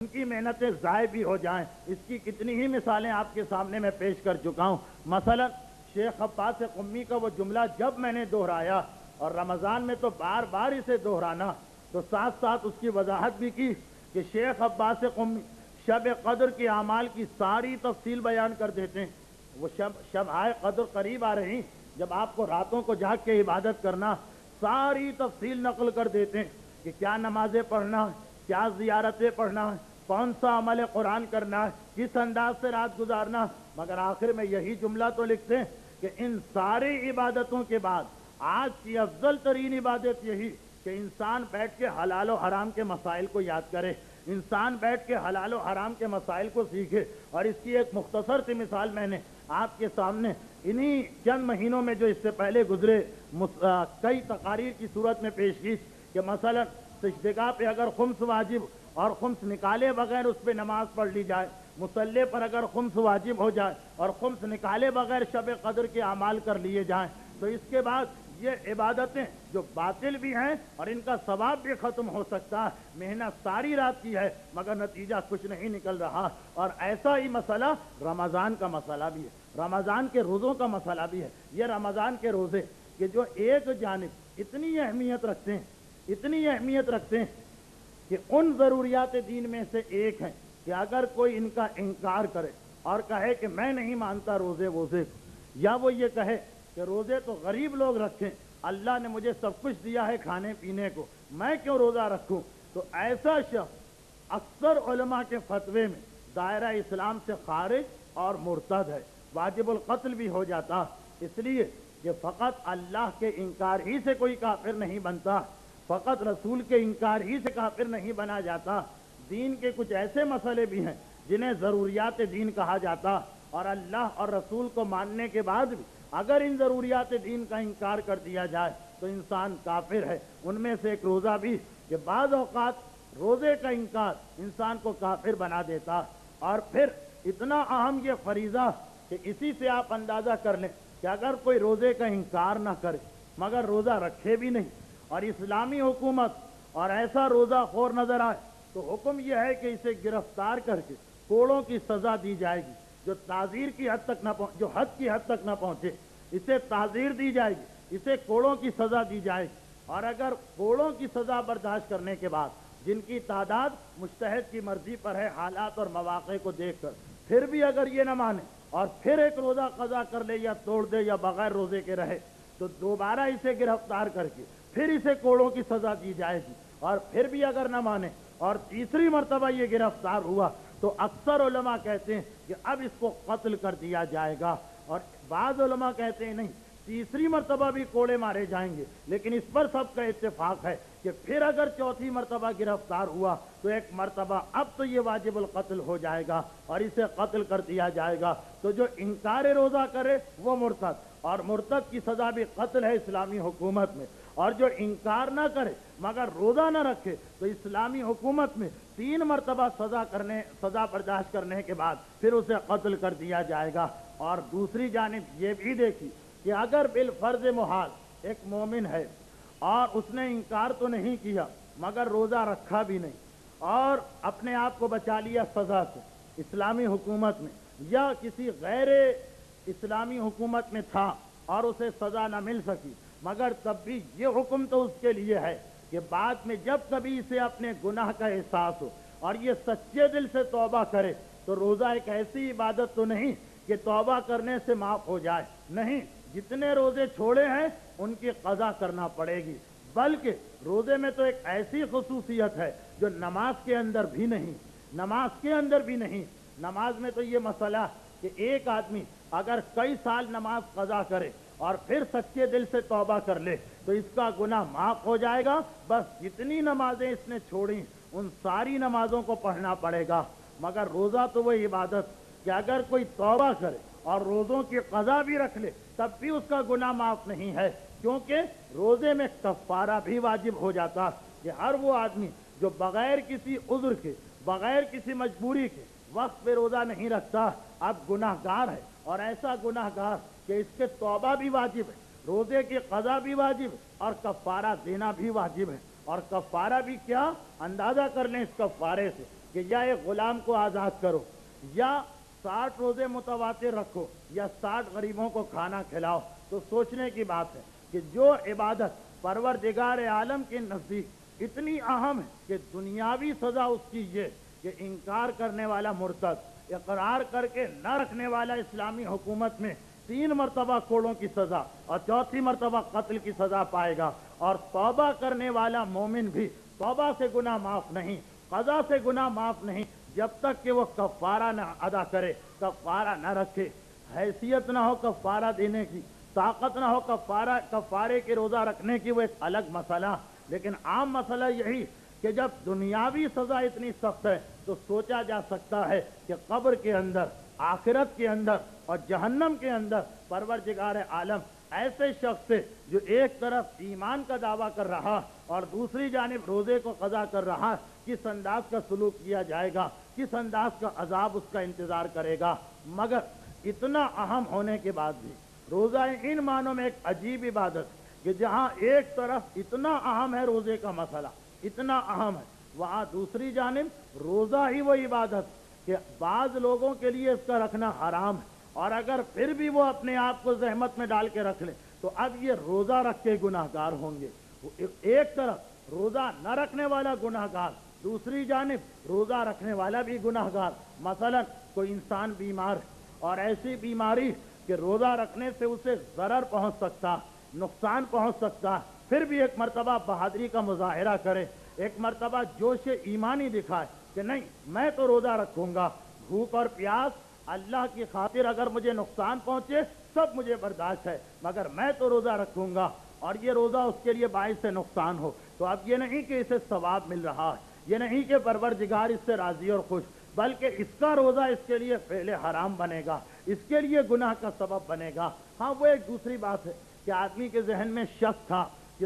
उनकी मेहनतें ज़ाय भी हो जाएं। इसकी कितनी ही मिसालें आपके सामने मैं पेश कर चुका हूँ। मसलन शेख अब्बास क़ुम्मी का वो जुमला जब मैंने दोहराया, और रमज़ान में तो बार बार इसे दोहराना, तो साथ साथ उसकी वजाहत भी की कि शेख अब्बास क़ुम्मी शब क़द्र के अमाल की सारी तफसील बयान कर देते हैं। वो शब आए क़द्र करीब आ रही, जब आपको रातों को जाग के इबादत करना, सारी तफसील नकल कर देते हैं कि क्या नमाजें पढ़ना, क्या ज़ियारतें पढ़ना, कौन सा अमल कुरान करना, किस अंदाज से रात गुजारना। मगर आखिर में यही जुमला तो लिखते हैं कि इन सारी इबादतों के बाद आज की अफजल तरीन इबादत यही कि इंसान बैठ के हलाल और हराम के मसाइल को याद करे, इंसान बैठ के हलाल और हराम के मसाइल को सीखे। और इसकी एक मुख्तसर सी मिसाल मैंने आपके सामने इन्हीं चंद महीनों में जो इससे पहले गुजरे कई तकारीर की सूरत में पेश की कि मसलन सजदगाह पे अगर खुम्स वाजिब और खुम्स निकाले बगैर उस पर नमाज पढ़ ली जाए, मुसल्ले पर अगर खुम्स वाजिब हो जाए और खुम्स निकाले बगैर शब क़द्र के अमाल कर लिए जाएं, तो इसके बाद ये इबादतें जो बातिल भी हैं और इनका सवाब भी ख़त्म हो सकता है। मेहनत सारी रात की है मगर नतीजा कुछ नहीं निकल रहा। और ऐसा ही मसला रमज़ान का मसला भी है, रमज़ान के रोज़ों का मसला भी है। ये रमज़ान के रोज़े कि जो एक जानिब इतनी अहमियत रखते हैं, इतनी अहमियत रखते हैं कि उन ज़रूरियात दीन में से एक है कि अगर कोई इनका इनकार करे और कहे कि मैं नहीं मानता रोज़े वोज़े, या वो ये कहे कि रोज़े तो गरीब लोग रखें, अल्लाह ने मुझे सब कुछ दिया है खाने पीने को, मैं क्यों रोज़ा रखूं, तो ऐसा शख्स अक्सर उलमा के फतवे में दायरा इस्लाम से खारिज और मुर्तद है, वाजिबुल क़त्ल भी हो जाता। इसलिए कि फ़कत अल्लाह के इनकार ही से कोई काफिर नहीं बनता, फ़कत रसूल के इनकार ही से काफिर नहीं बना जाता। दीन के कुछ ऐसे मसले भी हैं जिन्हें ज़रूरियात दीन कहा जाता, और अल्लाह और रसूल को मानने के बाद भी अगर इन ज़रूरियात दीन का इनकार कर दिया जाए तो इंसान काफिर है। उनमें से एक रोज़ा भी कि बाज़ औक़ात रोज़े का इनकार इंसान को काफिर बना देता। और फिर इतना अहम ये फरीज़ा कि इसी से आप अंदाज़ा कर लें कि अगर कोई रोज़े का इनकार ना करे मगर रोज़ा रखे भी नहीं और इस्लामी हुकूमत और ऐसा रोज़ा खोर नज़र आए, तो हुक्म यह है कि इसे गिरफ्तार करके कोड़ों की सज़ा दी जाएगी, जो ताज़ीर की हद तक न पहुँचे, जो हद की हद तक न पहुँचे, इसे ताज़ीर दी जाएगी, इसे कोड़ों की सज़ा दी जाएगी। और अगर कोड़ों की सज़ा बर्दाश्त करने के बाद जिनकी तादाद मुज्तहिद की मर्जी पर है हालात और मौक़े को देख कर, फिर भी अगर ये न माने और फिर एक रोज़ा क़ज़ा कर ले या तोड़ दे या बग़ैर रोज़े के रहे, तो दोबारा इसे गिरफ्तार करके फिर इसे कोड़ों की सज़ा दी जाएगी। और फिर भी अगर न माने और तीसरी मरतबा ये गिरफ्तार हुआ तो अक्सर उलमा कहते हैं कि अब इसको कत्ल कर दिया जाएगा, और बाज़ उलमा कहते हैं नहीं, तीसरी मरतबा भी कोड़े मारे जाएंगे। लेकिन इस पर सबका इत्तेफाक है कि फिर अगर चौथी मरतबा गिरफ्तार हुआ तो एक मरतबा अब तो ये वाजिबुल क़त्ल हो जाएगा और इसे कत्ल कर दिया जाएगा। तो जो इनकार रोज़ा करे वो मुर्तद, और मुर्तद की सज़ा भी कत्ल है इस्लामी हुकूमत में। और जो इनकार ना करे मगर रोज़ा ना रखे तो इस्लामी हुकूमत में 3 मरतबा सज़ा बर्दाश्त करने के बाद फिर उसे कत्ल कर दिया जाएगा। और दूसरी जानिब ये भी देखी कि अगर बिल फ़र्ज़ मुहाल एक मोमिन है और उसने इनकार तो नहीं किया मगर रोज़ा रखा भी नहीं और अपने आप को बचा लिया सज़ा से इस्लामी हुकूमत में, या किसी गैर इस्लामी हुकूमत में था और उसे सज़ा न मिल सकी, मगर तब भी ये हुक्म तो उसके लिए है कि बाद में जब कभी इसे अपने गुनाह का एहसास हो और ये सच्चे दिल से तौबा करे, तो रोज़ा एक ऐसी इबादत तो नहीं कि तौबा करने से माफ़ हो जाए, नहीं, जितने रोज़े छोड़े हैं उनकी क़ज़ा करना पड़ेगी। बल्कि रोज़े में तो एक ऐसी खुसूसियत है जो नमाज के अंदर भी नहीं, नमाज के अंदर भी नहीं। नमाज में तो ये मसला कि एक आदमी अगर कई साल नमाज क़ज़ा करे और फिर सच्चे दिल से तौबा कर ले तो इसका गुनाह माफ़ हो जाएगा। बस जितनी नमाजें इसने छोड़ी उन सारी नमाजों को पढ़ना पड़ेगा। मगर रोज़ा तो वही इबादत कि अगर कोई तौबा करे और रोज़ों की क़ज़ा भी रख ले तब भी उसका गुनाह माफ़ नहीं है, क्योंकि रोज़े में कफ़ारा भी वाजिब हो जाता कि हर वो आदमी जो बग़ैर किसी उज़्र के, बग़ैर किसी मजबूरी के वक्त पे रोज़ा नहीं रखता, अब गुनाहगार है। और ऐसा गुनाहगार कि इसके तौबा भी वाजिब है, रोज़े की क़ज़ा भी वाजिब है और कफ़ारा देना भी वाजिब है। और कफ़ारा भी क्या, अंदाज़ा कर लें इस कफ़ारे से کہ یا ایک غلام کو آزاد کرو، یا 60 روزے متواتر رکھو، یا 60 غریبوں کو کھانا کھلاؤ، تو سوچنے کی بات ہے کہ جو عبادت پروردگار عالم کے نزدیک اتنی اہم ہے کہ دنیاوی سزا اس کی یہ کہ انکار کرنے والا مرتد، اقرار کر کے نہ رکھنے والا اسلامی حکومت میں 3 مرتبہ کوڑوں کی سزا اور 4تھی مرتبہ قتل کی سزا پائے گا، اور توبہ کرنے والا مومن بھی توبہ سے گناہ معاف نہیں، قضا سے گناہ معاف نہیں، جب تک کہ وہ کفارہ نہ ادا کرے، کفارہ نہ رکھے۔ حیثیت نہ ہو کفارہ دینے کی، طاقت نہ ہو کفارے کے روزہ رکھنے کی، وہ ایک الگ مسئلہ، لیکن عام مسئلہ یہی کہ جب دنیاوی سزا اتنی سخت ہے تو سوچا جا سکتا ہے کہ قبر کے اندر، آخرت کے اندر اور جہنم کے اندر پروردگار عالم ایسے شخص سے جو ایک طرف ایمان کا دعویٰ کر رہا اور دوسری جانب روزے کو قضا کر رہا، کس انداز کا سلوک کیا جائے گا، کس انداز کا عذاب اس کا انتظار کرے گا۔ مگر اتنا اہم ہونے کے بعد بھی روزہ ان معنوں میں ایک عجیب عبادت کہ جہاں ایک طرف اتنا اہم ہے روزے کا مسئلہ، اتنا اہم ہے، وہاں دوسری جانب روزہ ہی وہ عبادت کہ بعض لوگوں کے لیے اس کا رکھنا حرام ہے، اور اگر پھر بھی وہ اپنے آپ کو زحمت میں ڈال کے رکھ لیں تو اب یہ روزہ رکھ کے گناہ گار ہوں گے۔ ایک طرف روزہ نہ رکھنے والا گناہ گار، دوسری جانب روزہ رکھنے والا بھی گناہ گار۔ مثلا کوئی انسان بیمار ہے اور ایسی بیماری کہ روزہ رکھنے سے اسے ضرر پہنچ سکتا، نقصان پہنچ سکتا، پھر بھی ایک مرتبہ بہادری کا مظاہرہ کرے، ایک مرتبہ جوش ایمانی دکھائے کہ نہیں میں تو روزہ رکھوں گا، بھوک اور پیاس اللہ کی خاطر اگر مجھے نقصان پہنچے سب مجھے برداشت ہے، مگر میں تو روزہ رکھوں گا، اور یہ روزہ اس کے لیے باعث نقصان ہو، تو اب یہ نہیں کہ اسے ثواب مل رہا ہے، یہ نہیں کہ پروردگار اس سے راضی اور خوش، بلکہ اس کا روزہ اس کے لیے فعل حرام بنے گا، اس کے لیے گناہ کا سبب بنے گا۔ ہاں وہ ایک دوسری بات ہے کہ آدمی کے ذہن میں شک تھا کہ